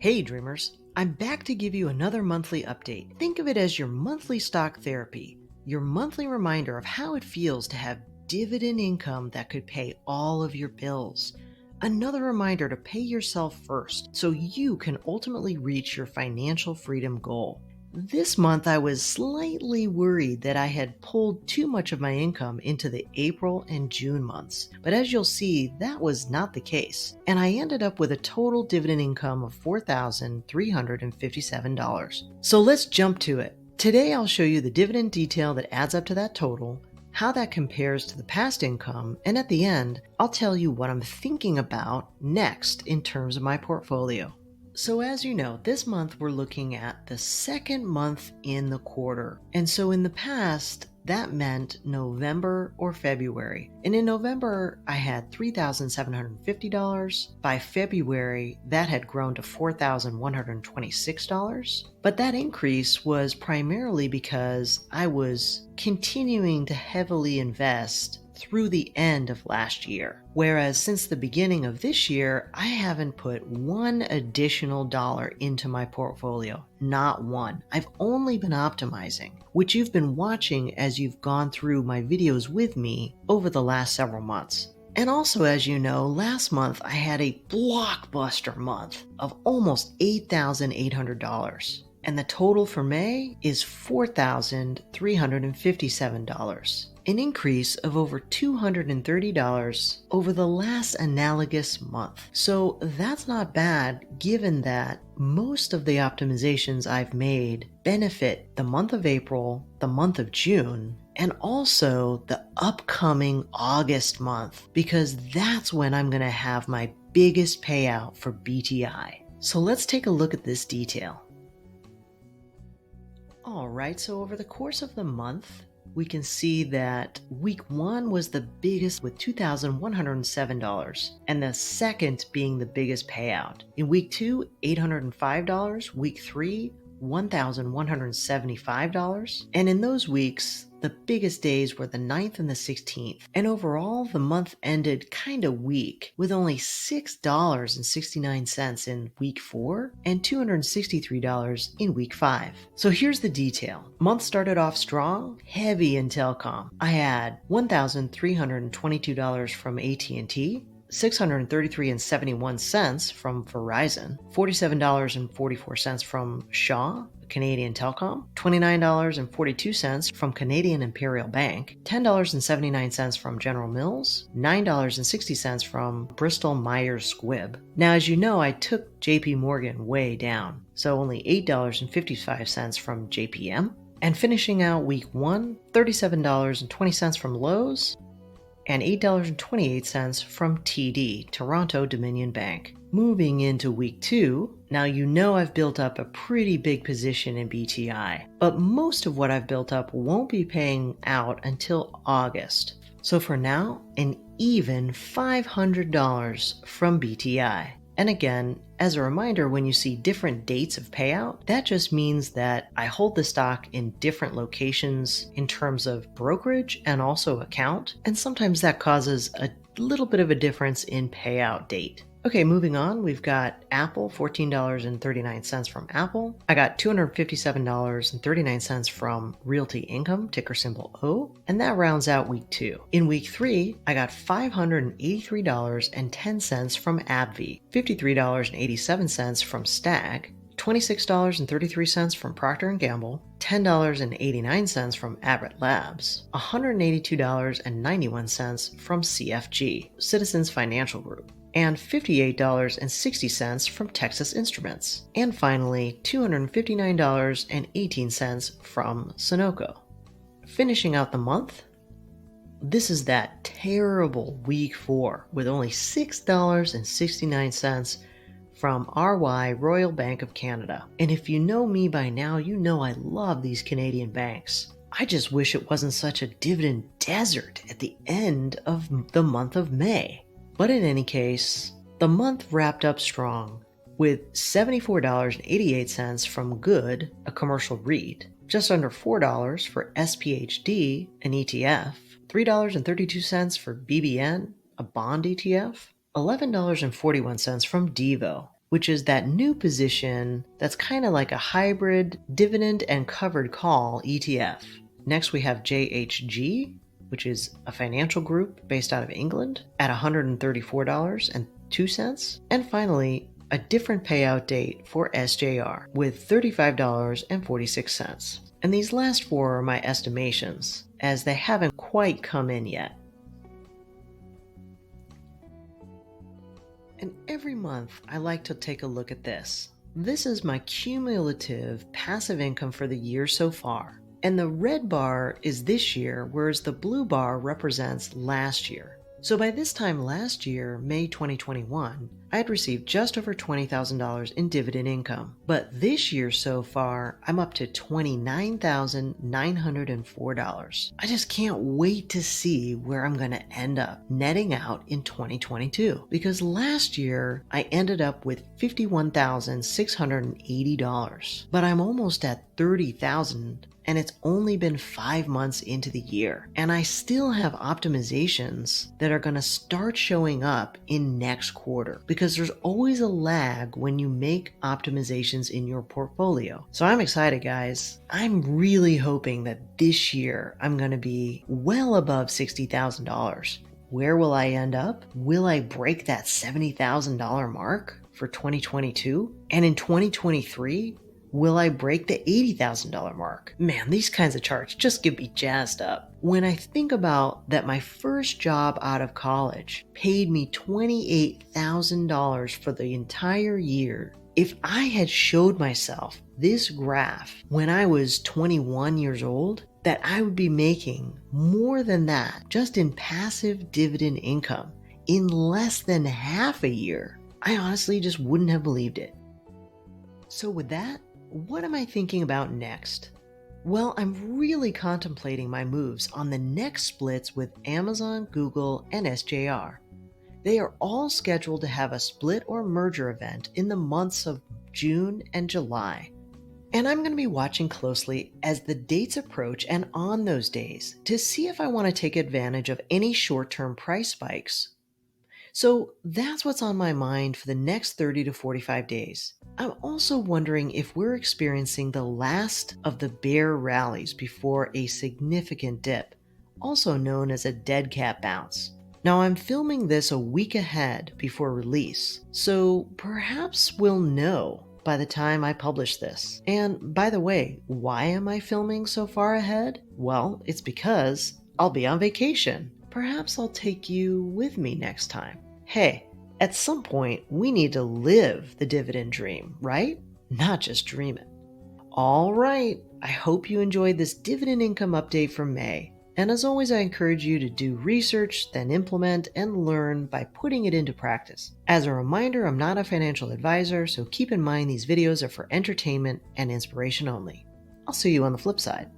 Hey Dreamers, I'm back to give you another monthly update. Think of it as your monthly stock therapy, your monthly reminder of how it feels to have dividend income that could pay all of your bills. Another reminder to pay yourself first so you can ultimately reach your financial freedom goal. This month, I was slightly worried that I had pulled too much of my income into the April and June months, but as you'll see, that was not the case, and I ended up with a total dividend income of $4,357. So let's jump to it. Today, I'll show you the dividend detail that adds up to that total, how that compares to the past income, and at the end, I'll tell you what I'm thinking about next in terms of my portfolio. So as you know, this month we're looking at the second month in the quarter. And so in the past, that meant November or February. And in November, I had $3,750. By February, that had grown to $4,126. But that increase was primarily because I was continuing to heavily invest through the end of last year. Whereas since the beginning of this year, I haven't put one additional dollar into my portfolio. Not one. I've only been optimizing, which you've been watching as you've gone through my videos with me over the last several months. And also, as you know, last month I had a blockbuster month of almost $8,800. And the total for May is $4,357, an increase of over $230 over the last analogous month. So that's not bad given that most of the optimizations I've made benefit the month of April, the month of June, and also the upcoming August month, because that's when I'm going to have my biggest payout for BTI. So let's take a look at this detail. Alright, so over the course of the month, we can see that week 1 was the biggest with $2,107, and the second being the biggest payout. In week 2, $805, week 3, $1,175, and in those weeks, the biggest days were the 9th and the 16th, and overall the month ended kinda weak with only $6.69 in week 4 and $263 in week 5. So here's the detail. Month started off strong, heavy in telecom. I had $1,322 from AT&T, $633.71 from Verizon, $47.44 from Shaw, Canadian Telecom, $29.42 from Canadian Imperial Bank, $10.79 from General Mills, $9.60 from Bristol Myers Squibb. Now, as you know, I took JP Morgan way down, so only $8.55 from JPM. And finishing out week 1, $37.20 from Lowe's, and $8.28 from TD, Toronto Dominion Bank. Moving into week 2, now you know I've built up a pretty big position in BTI, but most of what I've built up won't be paying out until August. So for now, an even $500 from BTI. And again, as a reminder, when you see different dates of payout, that just means that I hold the stock in different locations in terms of brokerage and also account, and sometimes that causes a little bit of a difference in payout date. Okay, moving on, we've got Apple, $14.39 from Apple. I got $257.39 from Realty Income, ticker symbol O, and that rounds out week 2. In week 3, I got $583.10 from AbbVie, $53.87 from Stag, $26.33 from Procter & Gamble, $10.89 from Abbott Labs, $182.91 from CFG, Citizens Financial Group, and $58.60 from Texas Instruments, and finally $259.18 from Sunoco. Finishing out the month, this is that terrible week 4 with only $6.69 from RY Royal Bank of Canada. And if you know me by now, you know I love these Canadian banks. I just wish it wasn't such a dividend desert at the end of the month of May. But in any case, the month wrapped up strong with $74.88 from Good, a commercial REIT, just under $4 for SPHD, an ETF, $3.32 for BBN, a bond ETF, $11.41 from Devo, which is that new position that's kind of like a hybrid dividend and covered call ETF. Next, we have JHG, which is a financial group based out of England at $134.02. And finally, a different payout date for SJR with $35.46. And these last four are my estimations, as they haven't quite come in yet. And every month, I like to take a look at this. This is my cumulative passive income for the year so far. And the red bar is this year, whereas the blue bar represents last year. So by this time last year, May 2021, I had received just over $20,000 in dividend income. But this year so far, I'm up to $29,904. I just can't wait to see where I'm going to end up netting out in 2022. Because last year, I ended up with $51,680. But I'm almost at $30,000. And it's only been 5 months into the year. And I still have optimizations that are going to start showing up in next quarter because there's always a lag when you make optimizations in your portfolio. So I'm excited, guys. I'm really hoping that this year I'm going to be well above $60,000. Where will I end up? Will I break that $70,000 mark for 2022? And in 2023, will I break the $80,000 mark? Man, these kinds of charts just get me jazzed up. When I think about that my first job out of college paid me $28,000 for the entire year, if I had showed myself this graph when I was 21 years old, that I would be making more than that just in passive dividend income in less than half a year, I honestly just wouldn't have believed it. So with that, what am I thinking about next? Well, I'm really contemplating my moves on the next splits with Amazon, Google, and SJR. They are all scheduled to have a split or merger event in the months of June and July. And I'm going to be watching closely as the dates approach and on those days to see if I want to take advantage of any short-term price spikes. So that's what's on my mind for the next 30 to 45 days. I'm also wondering if we're experiencing the last of the bear rallies before a significant dip, also known as a dead cat bounce. Now I'm filming this a week ahead before release, so perhaps we'll know by the time I publish this. And by the way, why am I filming so far ahead? Well, it's because I'll be on vacation. Perhaps I'll take you with me next time. Hey, at some point, we need to live the dividend dream, right? Not just dream it. All right, I hope you enjoyed this dividend income update from May. And as always, I encourage you to do research, then implement and learn by putting it into practice. As a reminder, I'm not a financial advisor, so keep in mind these videos are for entertainment and inspiration only. I'll see you on the flip side.